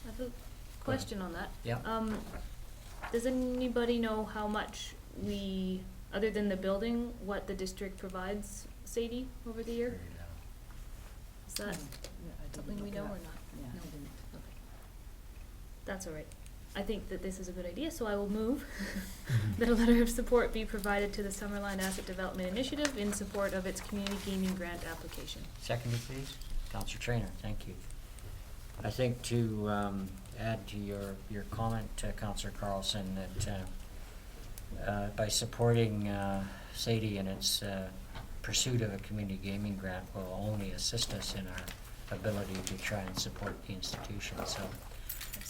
I have a question on that. Yeah. Does anybody know how much we, other than the building, what the district provides Sadie over the year? Is that something we know or not? Yeah, I No. didn't. Okay. That's all right. I think that this is a good idea, so I will move that a letter of support be provided to the Summerland Asset Development Initiative in support of its community gaming grant application. Seconded, please. Councillor Trainer, thank you. I think to add to your comment, Councillor Carlson, that by supporting Sadie in its pursuit of a community gaming grant will only assist us in our ability to try and support the institution. So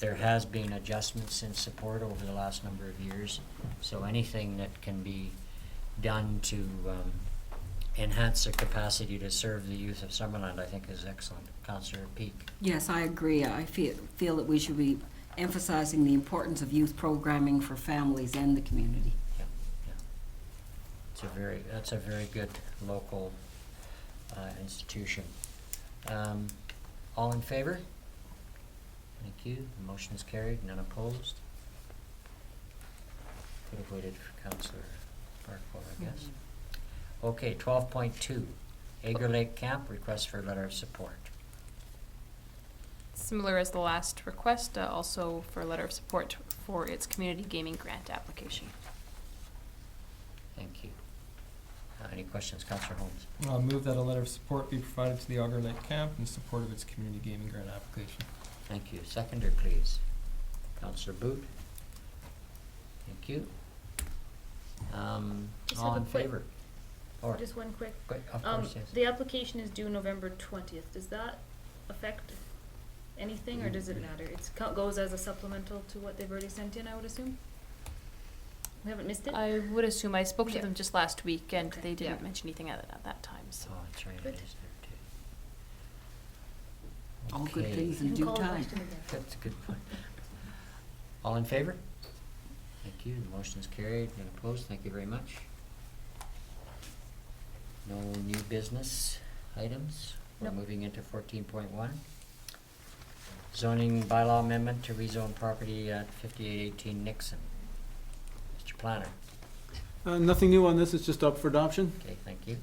there has been adjustments in support over the last number of years. So anything that can be done to enhance their capacity to serve the youth of Summerland, I think is excellent. Councillor Peak. Yes, I agree. I feel that we should be emphasizing the importance of youth programming for families and the community. Yeah, yeah. That's a very good local institution. All in favor? Thank you. The motion is carried. None opposed. Could have waited for Councillor Barkwell, I guess. Okay, 12.2, Agar Lake Camp, request for a letter of support. Similar as the last request, also for a letter of support for its community gaming grant application. Thank you. Any questions, Councillor Holmes? I'll move that a letter of support be provided to the Auger Lake Camp in support of its community gaming grant application. Thank you. Seconder, please. Councillor Boot. Thank you. Just All have in a quick- favor? Or, Just one quick, of course, yes. the application is due November 20th. Does that affect anything, or does it matter? It goes as a supplemental to what they've already sent in, I would assume? We haven't missed it? I would assume, I spoke to Yeah. them just last week and Okay. they didn't Yeah. mention anything at that time, so. Oh, that's right, it Good. is there too. All good Okay. things You in can due call the time. question again. That's a good point. All in favor? Thank you. The motion is carried. And opposed? Thank you very much. No new business items. We're Nope. moving into 14.1. Zoning bylaw amendment to rezone property at 5818 Nixon. Mr. Planner. Nothing new on this, it's just up for adoption. Okay, thank you.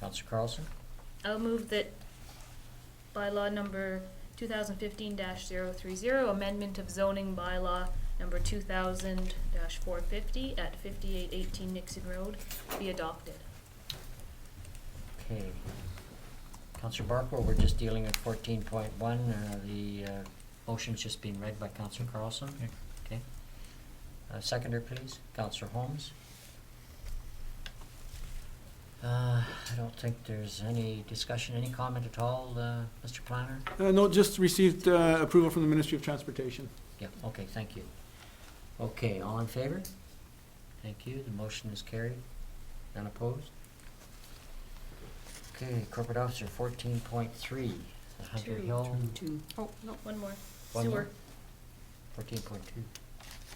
Councillor Carlson. I'll move that bylaw number 2015-030, amendment of zoning bylaw number 2000-450 at 5818 Nixon Road be adopted. Okay. Councillor Barkwell, we're just dealing with 14.1. The motion's just being read by Councillor Carlson. Okay. Seconder, please. Councillor Holmes. I don't think there's any discussion, any comment at all, Mr. Planner? No, just received approval from the Ministry of Transportation. Yeah, okay, thank you. Okay, all in favor? Thank you, the motion is carried. None opposed? Okay, corporate officer 14.3, the Hunter Two. Hill. Oh, no. One more. One Sewer. more? 14.2.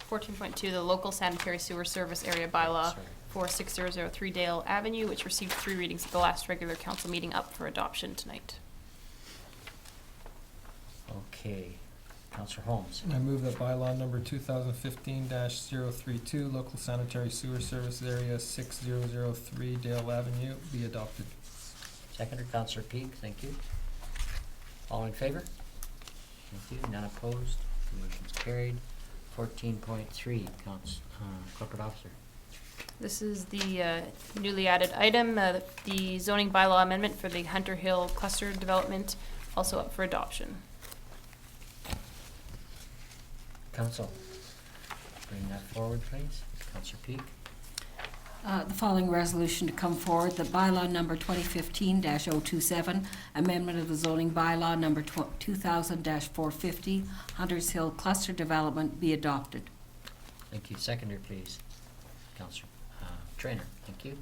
14.2, the local sanitary sewer service area bylaw Sorry. for 6003 Dale Avenue, which received 3 readings at the last regular council meeting, up for adoption tonight. Okay, Councillor Holmes. I move that bylaw number 2015-032, local sanitary sewer service area 6003 Dale Avenue be adopted. Seconder, Councillor Peak, thank you. All in favor? Thank you, none opposed, the motion's carried. 14.3, corporate officer. This is the newly added item, the zoning bylaw amendment for the Hunter Hill cluster development, also up for adoption. Council, bring that forward, please. Councillor Peak. The following resolution to come forward, the bylaw number 2015-027, amendment of the zoning bylaw number 2000-450, Hunters Hill Cluster Development be adopted. Thank you. Seconder, please. Councillor Trainer, thank you.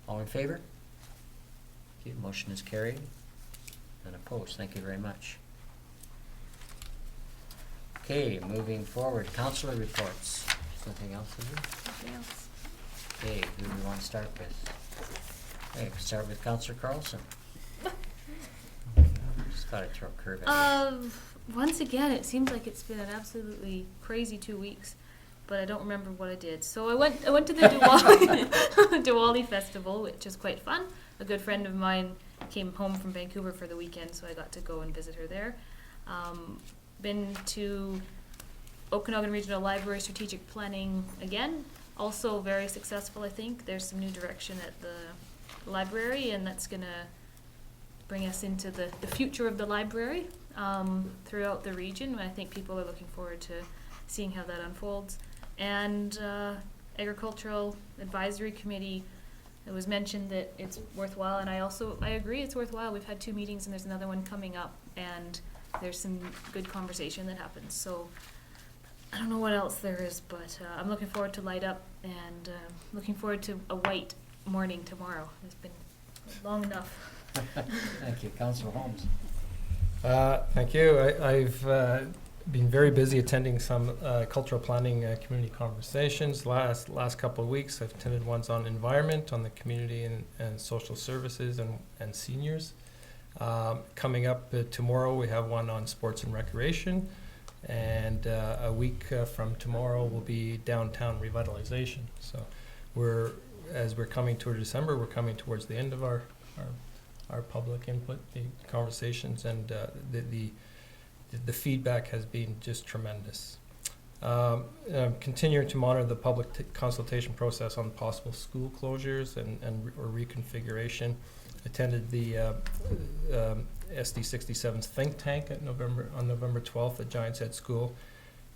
All in favor? Thank you. Motion is carried. None opposed. Thank you very much. Okay, moving forward. Councillor reports. Something else, is there? Anything else? Okay, who do we want to start with? Okay, we'll start with Councillor Carlson. Just thought I'd throw a curve at you. Once again, it seems like it's been an absolutely crazy 2 weeks, but I don't remember what I did. So I went to the Diwali Festival, which is quite fun. A good friend of mine came home from Vancouver for the weekend, so I got to go and visit her there. Been to Okanagan Regional Library Strategic Planning again. Also very successful, I think. There's some new direction at the library, and that's going to bring us into the future of the library throughout the region. I think people are looking forward to seeing how that unfolds. And Agricultural Advisory Committee, it was mentioned that it's worthwhile, and I agree it's worthwhile. We've had 2 meetings, and there's another one coming up, and there's some good conversation that happens. So I don't know what else there is, but I'm looking forward to Light Up, and looking forward to a white morning tomorrow. It's been long enough. Thank you. Councillor Holmes. Thank you. I've been very busy attending some cultural planning community conversations. Last couple of weeks, I've attended ones on environment, on the community and social services and seniors. Coming up tomorrow, we have one on sports and recreation. And a week from tomorrow will be downtown revitalization. So as we're coming toward December, we're coming towards the end of our public input, the conversations, and the feedback has been just tremendous. Continuing to monitor the public consultation process on possible school closures or reconfiguration. Attended the SD 67's think tank on November 12th at Giants Head School,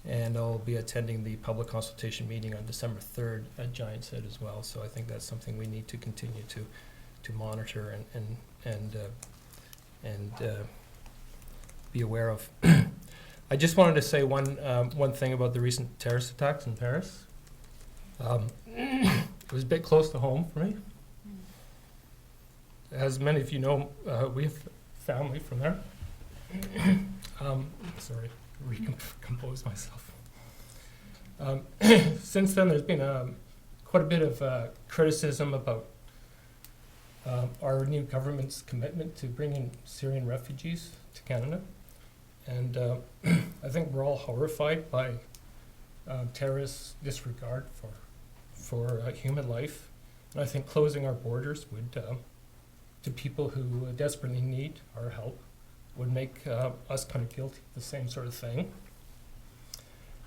and I'll be attending the public consultation meeting on December 3rd at Giants Head as well. So I think that's something we need to continue to monitor and be aware of. I just wanted to say one thing about the recent terrorist attacks in Paris. It was a bit close to home for me. As many of you know, we have family from there. Sorry, recompose myself. Since then, there's been quite a bit of criticism about our new government's commitment to bringing Syrian refugees to Canada. And I think we're all horrified by terrorists' disregard for human life. And I think closing our borders would, to people who desperately need our help, would make us kind of guilty of the same sort of thing.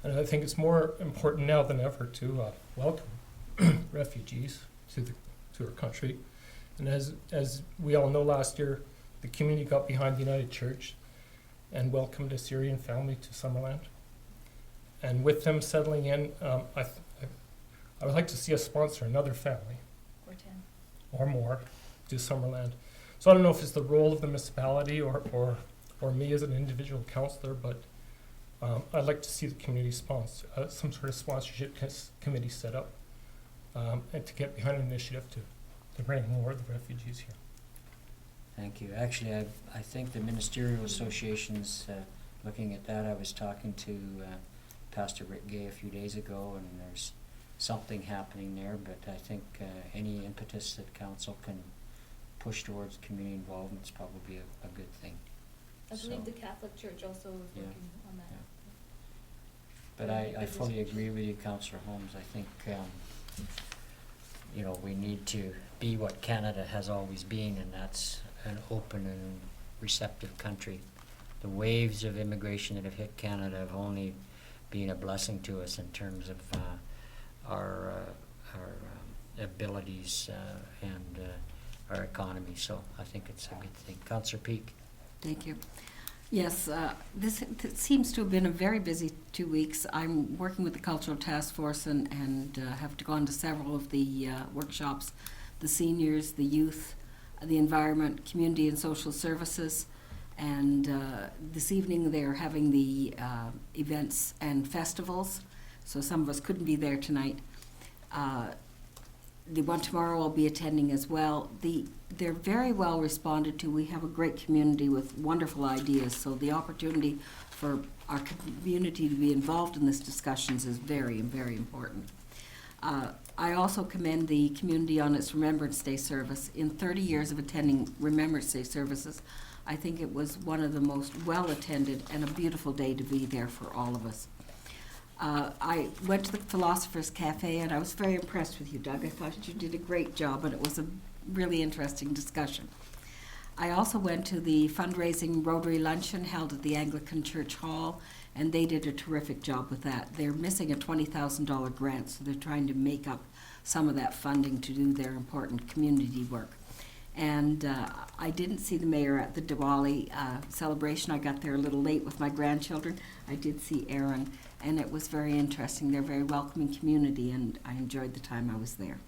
And I think it's more important now than ever to welcome refugees to our country. And as we all know, last year the community got behind the United Church and welcomed a Syrian family to Summerland. And with them settling in, I would like to see us sponsor another family. Or 10. Or more to Summerland. So I don't know if it's the role of the municipality or me as an individual councillor, but I'd like to see the community sponsor some sort of sponsorship committee set up, and to get behind an initiative to bring more of the refugees here. Thank you. Actually, I think the ministerial associations, looking at that, I was talking to Pastor Rick Gay a few days ago, and there's something happening there, but I think any impetus that council can push towards community involvement is probably a good thing. I believe So, the Catholic Church also is Yeah. working on that. Yeah. But I fully agree with you, Councillor Holmes. I think, we need to be what Canada has always been, and that's an open and receptive country. The waves of immigration that have hit Canada have only been a blessing to us in terms of our abilities and our economy. So I think it's a good thing. Councillor Peak. Thank you. Yes, this seems to have been a very busy 2 weeks. I'm working with the Cultural Task Force and have to go on to several of the workshops, the seniors, the youth, the environment, community and social services. And this evening they're having the events and festivals, so some of us couldn't be there tonight. The one tomorrow I'll be attending as well. They're very well responded to. We have a great community with wonderful ideas, so the opportunity for our community to be involved in these discussions is very, very important. I also commend the community on its Remembrance Day service. In 30 years of attending Remembrance Day services, I think it was one of the most well-attended and a beautiful day to be there for all of us. I went to the Philosopher's Cafe, and I was very impressed with you, Doug. I thought you did a great job, and it was a really interesting discussion. I also went to the fundraising Rotary Luncheon held at the Anglican Church Hall, and they did a terrific job with that. They're missing a $20,000 grant, so they're trying to make up some of that funding to do their important community work. And I didn't see the mayor at the Diwali celebration. I got there a little late with my grandchildren. I did see Aaron, and it was very interesting. They're a very welcoming community, and I enjoyed the time I was there.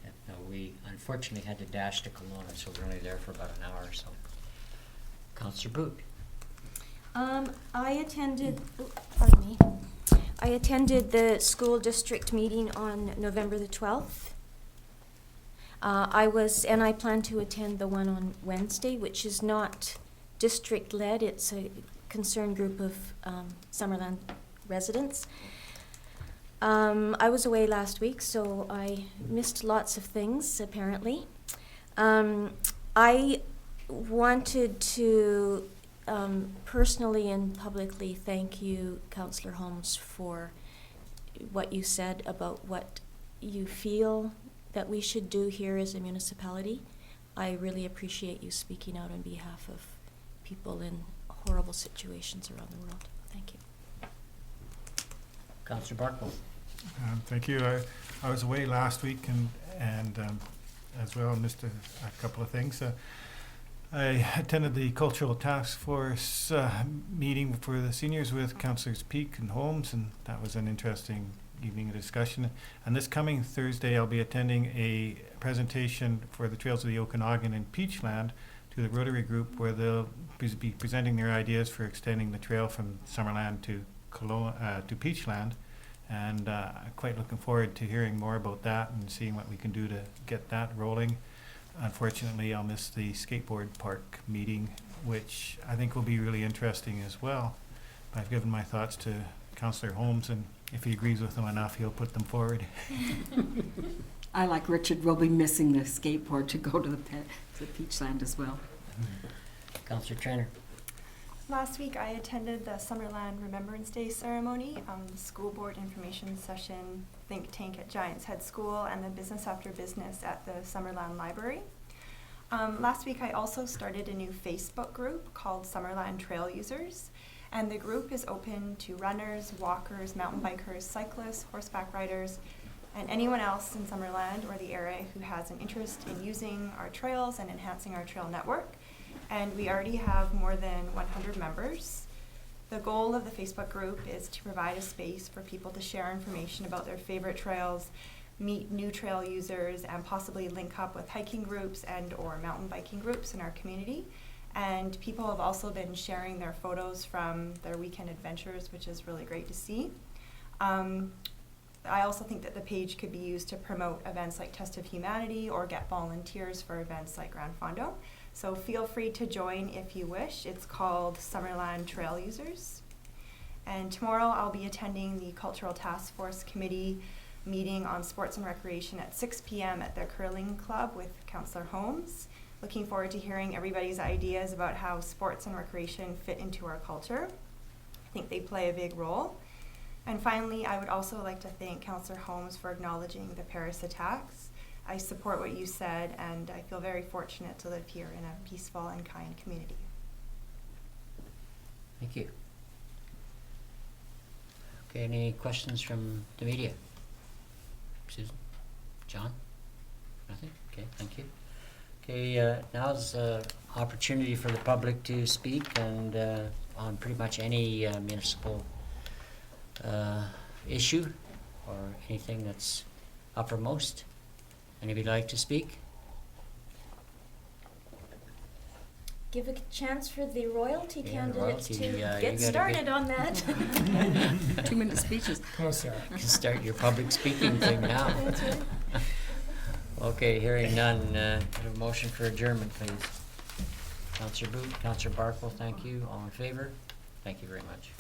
Yeah, no, we unfortunately had to dash to Kelowna, so we're only there for about an hour or so. Councillor Boot. I attended the school district meeting on November the 12th. I plan to attend the one on Wednesday, which is not district-led. It's a concerned group of Summerland residents. I was away last week, so I missed lots of things, apparently. I wanted to personally and publicly thank you, Councillor Holmes, for what you said about what you feel that we should do here as a municipality. I really appreciate you speaking out on behalf of people in horrible situations around the world. Thank you. Councillor Barkle. Thank you. I was away last week and as well missed a couple of things. I attended the Cultural Task Force meeting for the seniors with Councillors Peake and Holmes, and that was an interesting evening of discussion. And this coming Thursday, I'll be attending a presentation for the Trails of the Okanagan in Peachland to the Rotary Group, where they'll be presenting their ideas for extending the trail from Summerland to Peachland. And I'm quite looking forward to hearing more about that and seeing what we can do to get that rolling. Unfortunately, I'll miss the skateboard park meeting, which I think will be really interesting as well. I've given my thoughts to Councillor Holmes, and if he agrees with them enough, he'll put them forward. I, like Richard, will be missing the skateboard to go to the Peachland as well. Councillor Trainer. Last week, I attended the Summerland Remembrance Day ceremony, the school board information session, think tank at Giants Head School, and the business after business at the Summerland Library. Last week, I also started a new Facebook group called Summerland Trail Users, and the group is open to runners, walkers, mountain bikers, cyclists, horseback riders, and anyone else in Summerland or the area who has an interest in using our trails and enhancing our trail network. And we already have more than 100 members. The goal of the Facebook group is to provide a space for people to share information about their favorite trails, meet new trail users, and possibly link up with hiking groups and or mountain biking groups in our community. And people have also been sharing their photos from their weekend adventures, which is really great to see. I also think that the page could be used to promote events like Test of Humanity or get volunteers for events like Grand Fondo. So feel free to join if you wish. It's called Summerland Trail Users. And tomorrow I'll be attending the Cultural Task Force Committee meeting on sports and recreation at 6 p.m. at their curling club with Councillor Holmes. Looking forward to hearing everybody's ideas about how sports and recreation fit into our culture. I think they play a big role. And finally, I would also like to thank Councillor Holmes for acknowledging the Paris attacks. I support what you said, and I feel very fortunate to live here in a peaceful and kind community. Thank you. Okay, any questions from the media? Susan? John? Nothing? Okay, thank you. Okay, now's the opportunity for the public to speak and on pretty much any municipal issue or anything that's uppermost. Anybody like to speak? Give a chance for the royalty Yeah, candidates royalty, to you get gotta started on that. 2-minute speeches. Come on, Sarah. You can start your public speaking thing now. That's right. Okay, hearing none, have a motion for adjournment, please. Councillor Boot, Councillor Barkle, thank you. All in favor? Thank you very much.